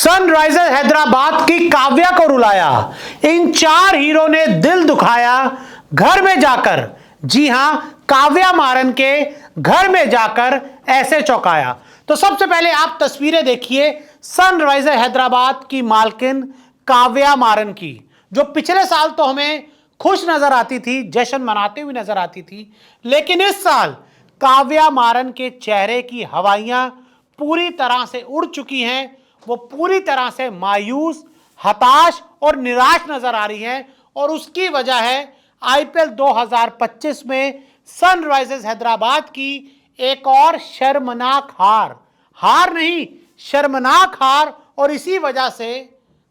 Sunrisers Hyderabad की काव्या को रुलाया। इन 4 hero ने दिल दुखाया घर में जाकर। जी हां, काव्या मारन के घर में जाकर ऐसे चौंकाया। तो सबसे पहले आप तस्वीरें देखिए सनराइजर्स हैदराबाद की मालकिन काव्या मारन की, जो पिछले साल तो हमें खुश नजर आती थी, जश्न मनाते हुए नजर आती थी, लेकिन इस साल काव्या मारन के चेहरे की हवाइयां पूरी तरह से उड़ चुकी हैं। वो पूरी तरह से मायूस, हताश और निराश नजर आ रही है और उसकी वजह है आईपीएल 2025 में सनराइजर्स हैदराबाद की एक और शर्मनाक हार नहीं, शर्मनाक हार। और इसी वजह से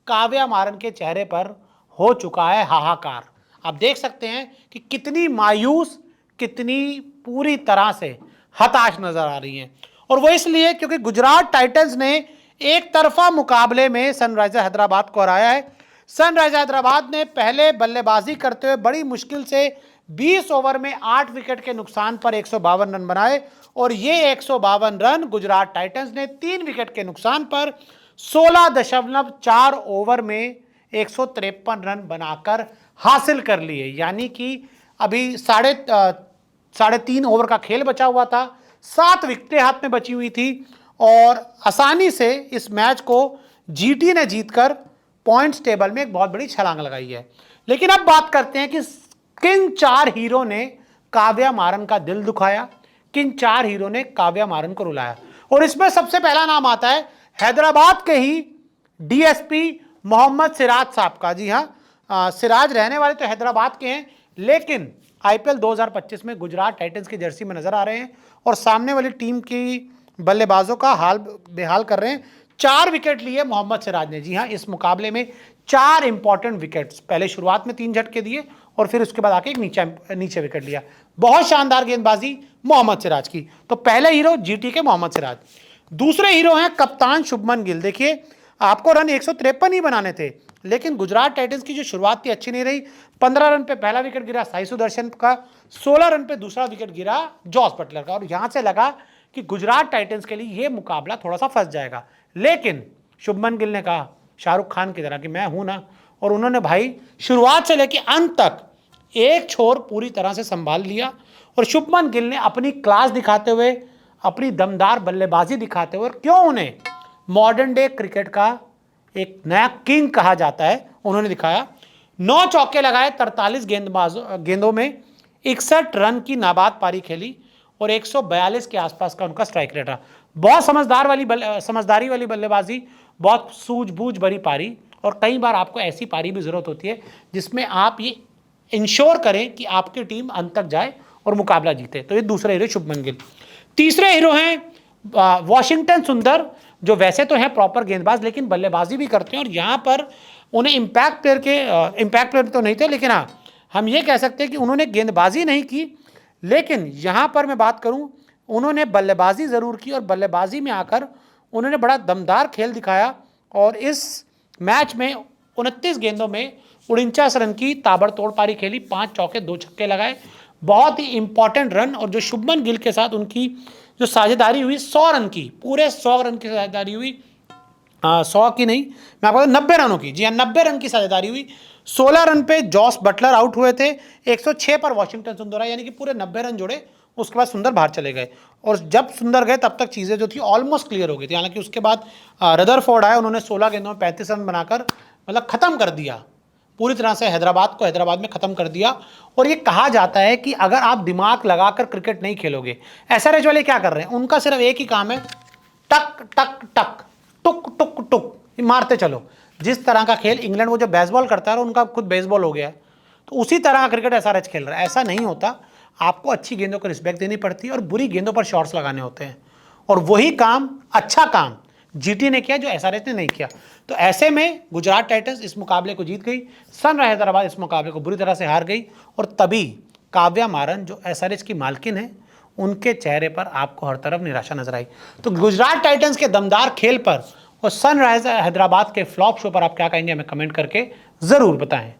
काव्या मारन के चेहरे पर हो चुका है हाहाकार। आप देख सकते हैं कि कितनी मायूस, कितनी पूरी तरह से हताश नजर आ रही हैं। और वो इसलिए क्योंकि गुजरात टाइटंस ने एक तरफा मुकाबले में सनराइजर्स हैदराबाद को हराया है। सनराइजर्स हैदराबाद ने पहले बल्लेबाजी करते हुए बड़ी मुश्किल से 20 ओवर में 8 विकेट के नुकसान पर 152 रन बनाए और ये 152 रन गुजरात टाइटंस ने 3 विकेट के नुकसान पर 16.4 ओवर में 153 रन बनाकर हासिल कर लिए। यानी कि अभी साढ़े 3.5 ओवर का खेल बचा हुआ था, 7 विकेटें हाथ में बची हुई थी और आसानी से इस मैच को जीटी ने जीतकर पॉइंट्स टेबल में एक बहुत बड़ी छलांग लगाई है। लेकिन अब बात करते हैं कि किन 4 हीरो ने काव्या मारन का दिल दुखाया, किन 4 हीरो ने काव्या मारन को रुलाया। और इसमें सबसे पहला नाम आता है हैदराबाद के ही डीएसपी मोहम्मद सिराज साहब का। जी हां, सिराज रहने वाले तो हैदराबाद के हैं, लेकिन आईपीएल 2025 में गुजरात टाइटंस की जर्सी में नजर आ रहे हैं और सामने वाली टीम की बल्लेबाजों का हाल बेहाल कर रहे हैं। 4 विकेट लिए मोहम्मद सिराज ने। जी हां, इस मुकाबले में 4 इंपॉर्टेंट विकेट्स, पहले शुरुआत में 3 झटके दिए और फिर उसके बाद आके एक नीचे विकेट लिया। बहुत शानदार गेंदबाजी मोहम्मद सिराज की। तो पहले हीरो जीटी के मोहम्मद सिराज। दूसरे हीरो हैं कप्तान शुभमन गिल। देखिए, आपको रन 153 ही बनाने थे, लेकिन गुजरात टाइटंस की जो शुरुआत थी अच्छी नहीं रही। 15 रन पे पहला विकेट गिरा साई सुदर्शन का, 16 रन पे दूसरा विकेट गिरा जॉस बटलर का और यहां से लगा कि गुजरात टाइटंस के लिए यह मुकाबला थोड़ा सा फंस जाएगा। लेकिन शुभमन गिल ने कहा शाहरुख खान की तरह कि मैं हूं ना, और उन्होंने भाई शुरुआत से लेकर अंत तक एक छोर पूरी तरह से संभाल लिया। और शुभमन गिल ने अपनी क्लास दिखाते हुए, अपनी दमदार बल्लेबाजी दिखाते हुए, क्यों उन्हें मॉडर्न डे क्रिकेट का एक नया किंग कहा जाता है, उन्होंने दिखाया। 9 चौके लगाए, 43 गेंदों में 61 रन की नाबाद पारी खेली और 142 के आसपास का उनका स्ट्राइक रेट रहा। बहुत समझदारी वाली बल्लेबाजी, बहुत सूझबूझ भरी पारी। और कई बार आपको ऐसी पारी भी जरूरत होती है जिसमें आप ये इंश्योर करें कि आपकी टीम अंत तक जाए और मुकाबला जीते। तो ये दूसरे हीरो शुभमन गिल। तीसरे हीरो हैं वाशिंगटन सुंदर, जो वैसे तो हैं प्रॉपर गेंदबाज लेकिन बल्लेबाजी भी करते हैं और यहाँ पर उन्हें इम्पैक्ट प्लेयर तो नहीं थे, लेकिन हाँ, हम ये कह सकते हैं कि उन्होंने गेंदबाजी नहीं की, लेकिन यहाँ पर मैं बात करूँ, उन्होंने बल्लेबाजी ज़रूर की और बल्लेबाजी में आकर उन्होंने बड़ा दमदार खेल दिखाया और इस मैच में 29 गेंदों में 49 रन की ताबड़तोड़ पारी खेली, 5 चौके 2 छक्के लगाए, बहुत ही इंपॉर्टेंट रन। और जो शुभमन गिल के साथ उनकी जो साझेदारी हुई 100 रन की, पूरे 100 रन की साझेदारी हुई, 100 की नहीं, मैं आपको 90 रनों की, जी हाँ 90 रन की साझेदारी हुई। 16 रन पे जॉस बटलर आउट हुए थे, 106 पर वाशिंगटन सुंदर आए, यानी कि पूरे 90 रन जोड़े। उसके बाद सुंदर बाहर चले गए और जब सुंदर गए तब तक चीज़ें जो थी ऑलमोस्ट क्लियर हो गई थी। हालांकि उसके बाद रदरफोर्ड आए, उन्होंने 16 गेंदों में 35 रन बनाकर मतलब ख़त्म कर दिया पूरी तरह से हैदराबाद में ख़त्म कर दिया। और ये कहा जाता है कि अगर आप दिमाग लगाकर क्रिकेट नहीं खेलोगे, एसआरएच वाले क्या कर रहे हैं, उनका सिर्फ एक ही काम है, टक टक टक, टुक टुक टुक, मारते चलो। जिस तरह का खेल इंग्लैंड वो जो बेसबॉल करता है, उनका खुद बेसबॉल हो गया है, तो उसी तरह का क्रिकेट एसआरएच खेल रहा है। ऐसा नहीं होता, आपको अच्छी गेंदों को रिस्पेक्ट देनी पड़ती है और बुरी गेंदों पर शॉट्स लगाने होते हैं। और वही काम, अच्छा काम जीटी ने किया जो एसआरएच ने नहीं किया। तो ऐसे में गुजरात टाइटंस इस मुकाबले को जीत गई, सनराइजर्स हैदराबाद इस मुकाबले को बुरी तरह से हार गई। और तभी काव्या मारन, जो एसआरएच की मालकिन है, उनके चेहरे पर आपको हर तरफ निराशा नजर आई। तो गुजरात टाइटंस के दमदार खेल पर और सनराइजर्स हैदराबाद के फ्लॉप शो पर आप क्या कहेंगे, हमें कमेंट करके ज़रूर बताएं।